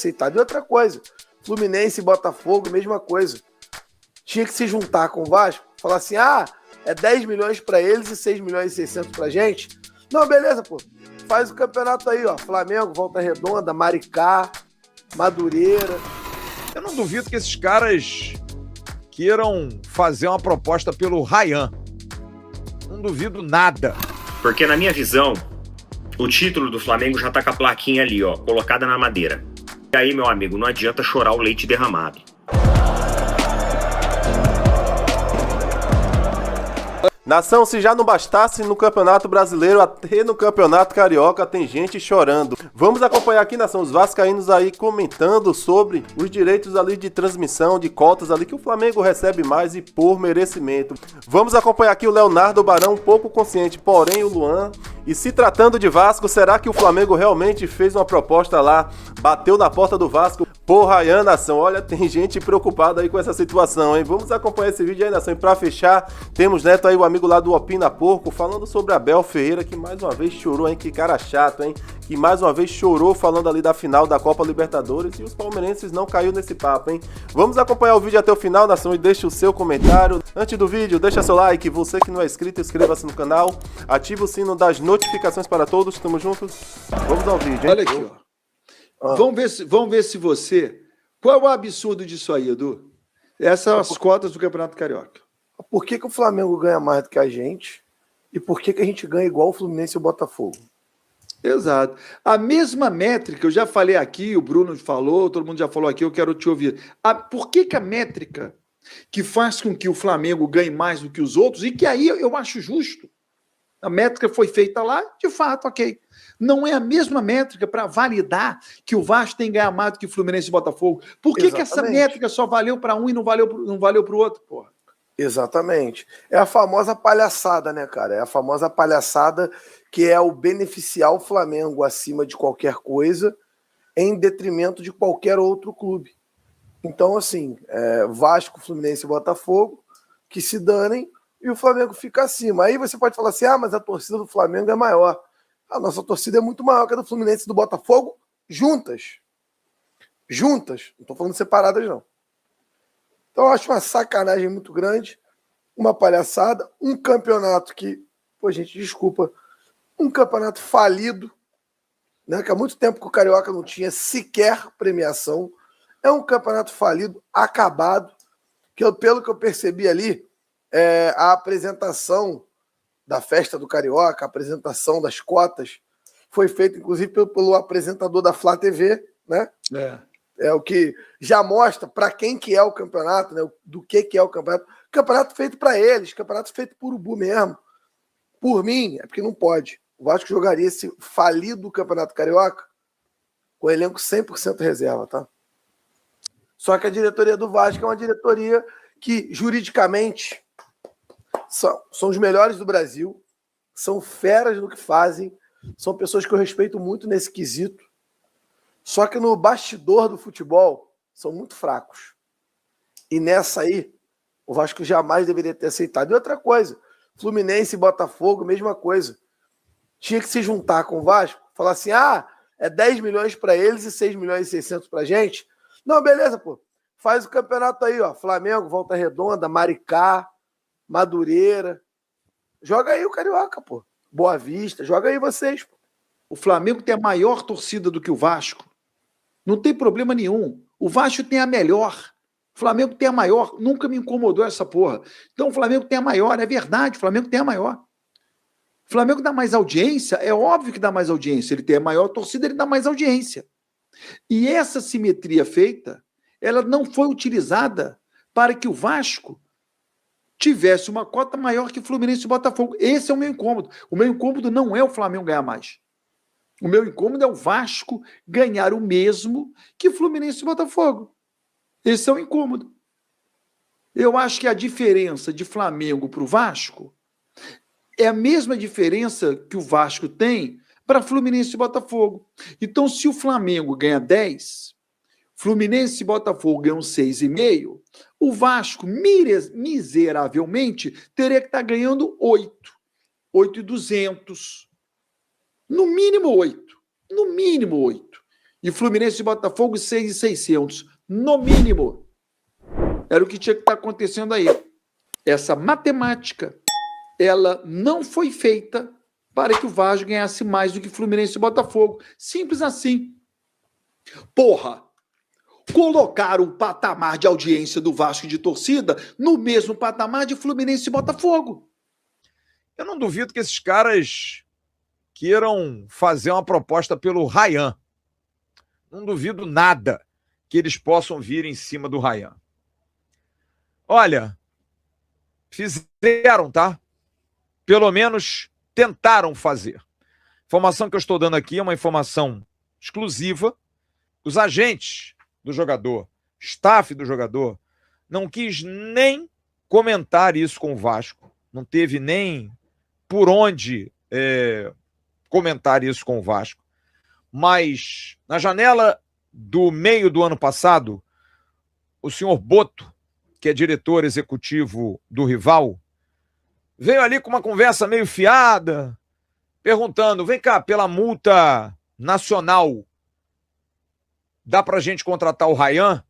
aceitado. E outra coisa, Fluminense e Botafogo, mesma coisa. Tinha que se juntar com o Vasco, falar assim, é 10 milhões para eles e 6 milhões e 600 pra gente. Não, beleza, pô. Faz o campeonato aí, ó. Flamengo, Volta Redonda, Maricá, Madureira. Eu não duvido que esses caras queiram fazer uma proposta pelo Ryan. Não duvido nada. Porque na minha visão, o título do Flamengo já tá com a plaquinha ali, ó, colocada na madeira. E aí, meu amigo, não adianta chorar o leite derramado. Nação, se já não bastasse no Campeonato Brasileiro, até no Campeonato Carioca tem gente chorando. Vamos acompanhar aqui, Nação, os vascaínos aí comentando sobre os direitos ali de transmissão, de cotas ali que o Flamengo recebe mais e por merecimento. Vamos acompanhar aqui o Leonardo Barão, um pouco consciente, porém o Luan. E se tratando de Vasco, será que o Flamengo realmente fez uma proposta lá, bateu na porta do Vasco por Ryan, Nação? Olha, tem gente preocupada aí com essa situação, hein? Vamos acompanhar esse vídeo aí, Nação. E pra fechar, temos Neto aí, o amigo lá do Opina Porco, falando sobre Abel Ferreira, que mais uma vez chorou, hein? Que cara chato, hein? Que mais uma vez chorou falando ali da final da Copa Libertadores e os palmeirenses não caiu nesse papo, hein? Vamos acompanhar o vídeo até o final, Nação, e deixa o seu comentário. Antes do vídeo, deixa seu like, você que não é inscrito, inscreva-se no canal, ativa o sino das notificações para todos, tamo juntos. Vamos ao vídeo, hein? Olha aqui, ó. Vamos ver se você... Qual é o absurdo disso aí, Edu? Essas são as cotas do Campeonato Carioca. Por que o Flamengo ganha mais do que a gente? E por que a gente ganha igual o Fluminense e o Botafogo? Exato. A mesma métrica, eu já falei aqui, o Bruno falou, todo mundo já falou aqui, eu quero te ouvir. Por que a métrica que faz com que o Flamengo ganhe mais do que os outros, e que aí eu acho justo, a métrica foi feita lá, de fato, ok. Não é a mesma métrica para validar que o Vasco tem que ganhar mais do que o Fluminense e o Botafogo. Por que essa métrica só valeu para um e não valeu para o outro, porra? Exatamente. É a famosa palhaçada, né, cara? É a famosa palhaçada que é o beneficiar o Flamengo acima de qualquer coisa em detrimento de qualquer outro clube. Então, assim, Vasco, Fluminense e Botafogo, que se danem e o Flamengo fica acima. Aí você pode falar assim, mas a torcida do Flamengo é maior. A nossa torcida é muito maior que a do Fluminense e do Botafogo juntas. Juntas. Não estou falando separadas, não. Então eu acho uma sacanagem muito grande, uma palhaçada, um campeonato que, gente, desculpa, um campeonato falido, né, que há muito tempo que o Carioca não tinha sequer premiação. É um campeonato falido, acabado, que pelo que eu percebi ali, a apresentação da festa do Carioca, a apresentação das cotas, foi feita, inclusive, pelo apresentador da Flá TV, né? É o que já mostra para quem que é o campeonato, né? Do que é o campeonato. Campeonato feito para eles, campeonato feito por urubu mesmo. Por mim, é porque não pode. O Vasco jogaria esse falido Campeonato Carioca com o elenco 100% reserva, tá? Só que a diretoria do Vasco é uma diretoria que, juridicamente, são os melhores do Brasil, são feras no que fazem, são pessoas que eu respeito muito nesse quesito. Só que no bastidor do futebol são muito fracos. E nessa aí, o Vasco jamais deveria ter aceitado. E outra coisa, Fluminense e Botafogo, mesma coisa. Tinha que se juntar com o Vasco, falar assim, é 10 milhões para eles e 6 milhões e 600 pra gente. Não, beleza, pô. Faz o campeonato aí, ó. Flamengo, Volta Redonda, Maricá, Madureira. Joga aí o Carioca, pô. Boa Vista, joga aí vocês, pô. O Flamengo tem a maior torcida do que o Vasco. Não tem problema nenhum. O Vasco tem a melhor. O Flamengo tem a maior. Nunca me incomodou essa porra. Então o Flamengo tem a maior. É verdade, o Flamengo tem a maior. O Flamengo dá mais audiência. É óbvio que dá mais audiência. Ele tem a maior torcida, ele dá mais audiência. E essa simetria feita, ela não foi utilizada para que o Vasco tivesse uma cota maior que o Fluminense e o Botafogo. Esse é o meu incômodo. O meu incômodo não é o Flamengo ganhar mais. O meu incômodo é o Vasco ganhar o mesmo que o Fluminense e o Botafogo. Esse é o incômodo. Eu acho que a diferença de Flamengo para o Vasco é a mesma diferença que o Vasco tem para Fluminense e Botafogo. Então, se o Flamengo ganha 10, Fluminense e Botafogo ganham 6,5, o Vasco, miseravelmente, teria que estar ganhando 8. 8,200. No mínimo 8. No mínimo 8. E Fluminense e Botafogo 6.600. No mínimo. Era o que tinha que estar acontecendo aí. Essa matemática, ela não foi feita para que o Vasco ganhasse mais do que Fluminense e Botafogo. Simples assim. Porra! Colocaram o patamar de audiência do Vasco e de torcida no mesmo patamar de Fluminense e Botafogo. Eu não duvido que esses caras queiram fazer uma proposta pelo Ryan. Não duvido nada que eles possam vir em cima do Ryan. Olha, fizeram, tá? Pelo menos tentaram fazer. Informação que eu estou dando aqui é uma informação exclusiva. Os agentes do jogador, staff do jogador, não quis nem comentar isso com o Vasco. Não teve nem por onde comentar isso com o Vasco. Mas na janela do meio do ano passado, o senhor Boto, que é diretor executivo do rival, veio ali com uma conversa meio fiada, perguntando, vem cá, pela multa nacional, dá pra gente contratar o Ryan?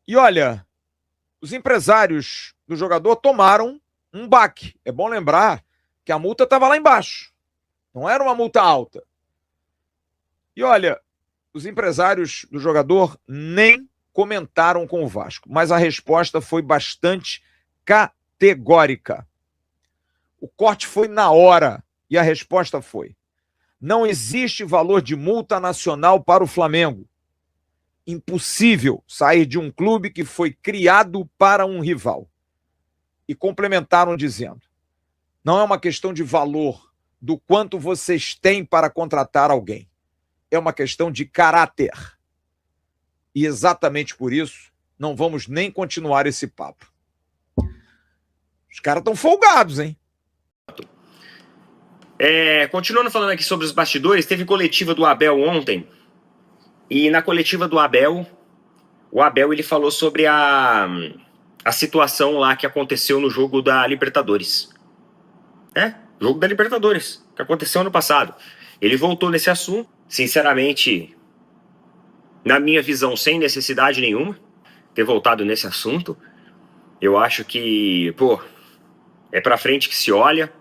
E olha, os empresários do jogador tomaram um baque. É bom lembrar que a multa estava lá embaixo. Não era uma multa alta. E olha, os empresários do jogador nem comentaram com o Vasco, mas a resposta foi bastante categórica. O corte foi na hora e a resposta foi: não existe valor de multa nacional para o Flamengo. Impossível sair de um clube que foi criado para um rival. E complementaram dizendo: não é uma questão de valor do quanto vocês têm para contratar alguém. É uma questão de caráter. E exatamente por isso, não vamos nem continuar esse papo. Os caras estão folgados, hein? Continuando falando aqui sobre os bastidores, teve coletiva do Abel ontem. E na coletiva do Abel, o Abel ele falou sobre a situação lá que aconteceu no jogo da Libertadores. Jogo da Libertadores, que aconteceu ano passado. Ele voltou nesse assunto, sinceramente, na minha visão, sem necessidade nenhuma, ter voltado nesse assunto. Eu acho que, é pra frente que se olha.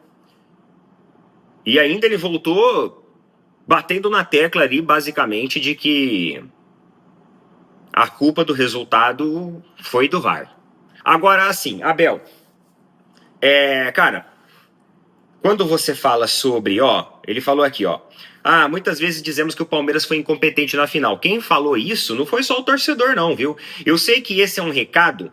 E ainda ele voltou batendo na tecla ali, basicamente, de que a culpa do resultado foi do VAR. Agora, assim, Abel, cara, quando você fala sobre, ele falou aqui, muitas vezes dizemos que o Palmeiras foi incompetente na final. Quem falou isso não foi só o torcedor não, viu? Eu sei que esse é um recado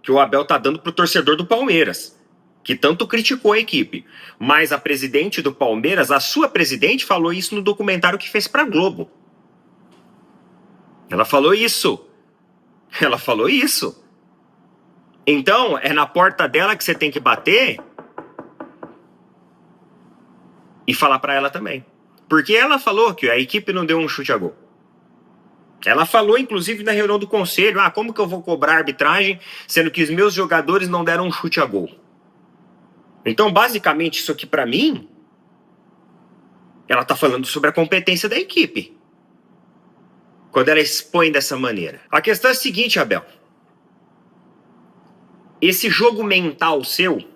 que o Abel tá dando pro torcedor do Palmeiras, que tanto criticou a equipe. Mas a presidente do Palmeiras, a sua presidente, falou isso no documentário que fez pra Globo. Ela falou isso. Ela falou isso. Então, é na porta dela que você tem que bater e falar pra ela também. Porque ela falou que a equipe não deu um chute a gol. Ela falou, inclusive, na reunião do conselho, como que eu vou cobrar arbitragem, sendo que os meus jogadores não deram um chute a gol? Então, basicamente, isso aqui pra mim, ela tá falando sobre a competência da equipe. Quando ela expõe dessa maneira. A questão é a seguinte, Abel. Esse jogo mental seu,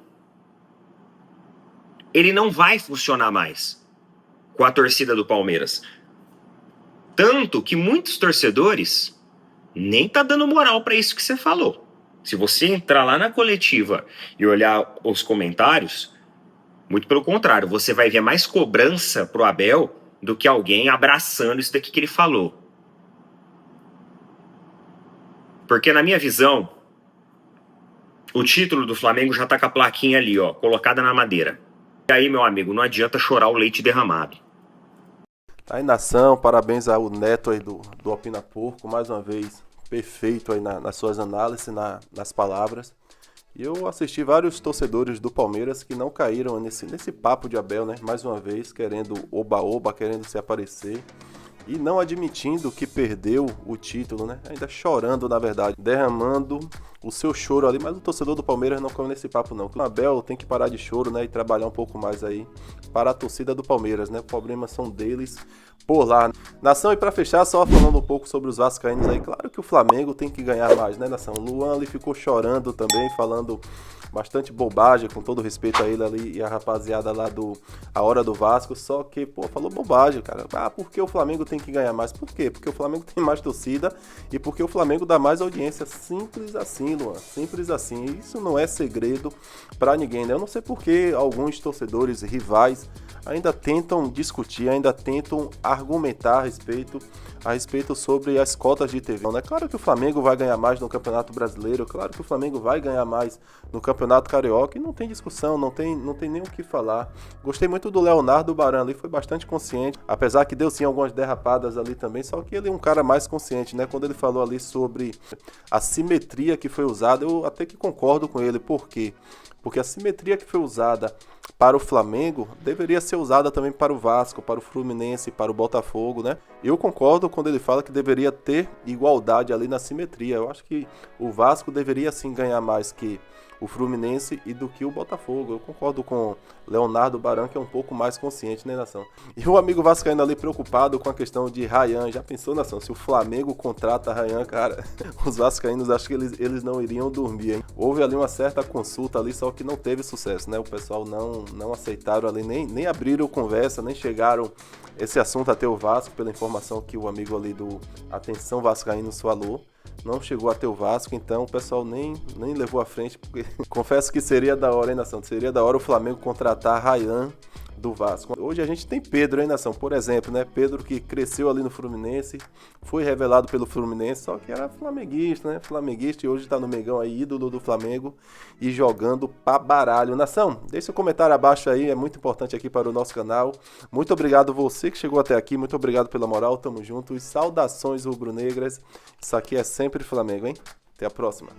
ele não vai funcionar mais com a torcida do Palmeiras. Tanto que muitos torcedores nem tá dando moral pra isso que você falou. Se você entrar lá na coletiva e olhar os comentários, muito pelo contrário, você vai ver mais cobrança pro Abel do que alguém abraçando isso daqui que ele falou. Porque na minha visão, o título do Flamengo já tá com a plaquinha ali, colocada na madeira. E aí, meu amigo, não adianta chorar o leite derramado. Aí, nação, parabéns ao Neto aí do Opina Porco, mais uma vez, perfeito aí nas suas análises, nas palavras. E eu assisti vários torcedores do Palmeiras que não caíram nesse papo de Abel, né? Mais uma vez, querendo oba-oba, querendo se aparecer. E não admitindo que perdeu o título, né? Ainda chorando, na verdade, derramando o seu choro ali. Mas o torcedor do Palmeiras não caiu nesse papo, não. O Abel tem que parar de choro, né? E trabalhar um pouco mais aí para a torcida do Palmeiras, né? Os problemas são deles. por lá. Nação, e para fechar, só falando um pouco sobre os vascaínos aí, claro que o Flamengo tem que ganhar mais, né, Nação? O Luan ali ficou chorando também, falando bastante bobagem, com todo respeito a ele ali e a rapaziada lá do A Hora do Vasco, só que, pô, falou bobagem, cara. Ah, porque o Flamengo tem que ganhar mais? Por quê? Porque o Flamengo tem mais torcida e porque o Flamengo dá mais audiência. Simples assim, Luan, simples assim. Isso não é segredo pra ninguém, né? Eu não sei por que alguns torcedores rivais ainda tentam discutir, ainda tentam argumentar a respeito sobre as cotas de TV. É claro que o Flamengo vai ganhar mais no Campeonato Brasileiro, claro que o Flamengo vai ganhar mais no Campeonato Carioca e não tem discussão, não tem nem o que falar. Gostei muito do Leonardo Baran ali, foi bastante consciente, apesar que deu sim algumas derrapadas ali também, só que ele é um cara mais consciente, né? Quando ele falou ali sobre a simetria que foi usada, eu até que concordo com ele. Por quê? Porque a simetria que foi usada para o Flamengo deveria ser usada também para o Vasco, para o Fluminense, para o Botafogo, né? Eu concordo quando ele fala que deveria ter igualdade ali na simetria. Eu acho que o Vasco deveria sim ganhar mais que o Fluminense e do que o Botafogo. Eu concordo com Leonardo Baran, que é um pouco mais consciente, né, Nação? E o amigo vascaíno ali preocupado com a questão de Ryan. Já pensou, Nação? Se o Flamengo contrata Ryan, cara, os vascaínos acho que eles não iriam dormir, hein? Houve ali uma certa consulta ali, só que não teve sucesso, né? O pessoal não aceitaram ali, nem abriram conversa, nem chegaram esse assunto até o Vasco, pela informação que o amigo ali do Atenção Vascaínos falou. Não chegou até o Vasco, então o pessoal nem levou à frente, porque confesso que seria da hora, hein, Nação? Seria da hora o Flamengo contratar Ryan do Vasco. Hoje a gente tem Pedro, hein, Nação? Por exemplo, né? Pedro que cresceu ali no Fluminense, foi revelado pelo Fluminense, só que era flamenguista, né? Flamenguista e hoje tá no Mengão aí, ídolo do Flamengo e jogando pra baralho. Nação, deixa seu comentário abaixo aí, é muito importante aqui para o nosso canal. Muito obrigado você que chegou até aqui, muito obrigado pela moral, tamo junto e saudações rubro-negras. Isso aqui é sempre Flamengo, hein? Até a próxima.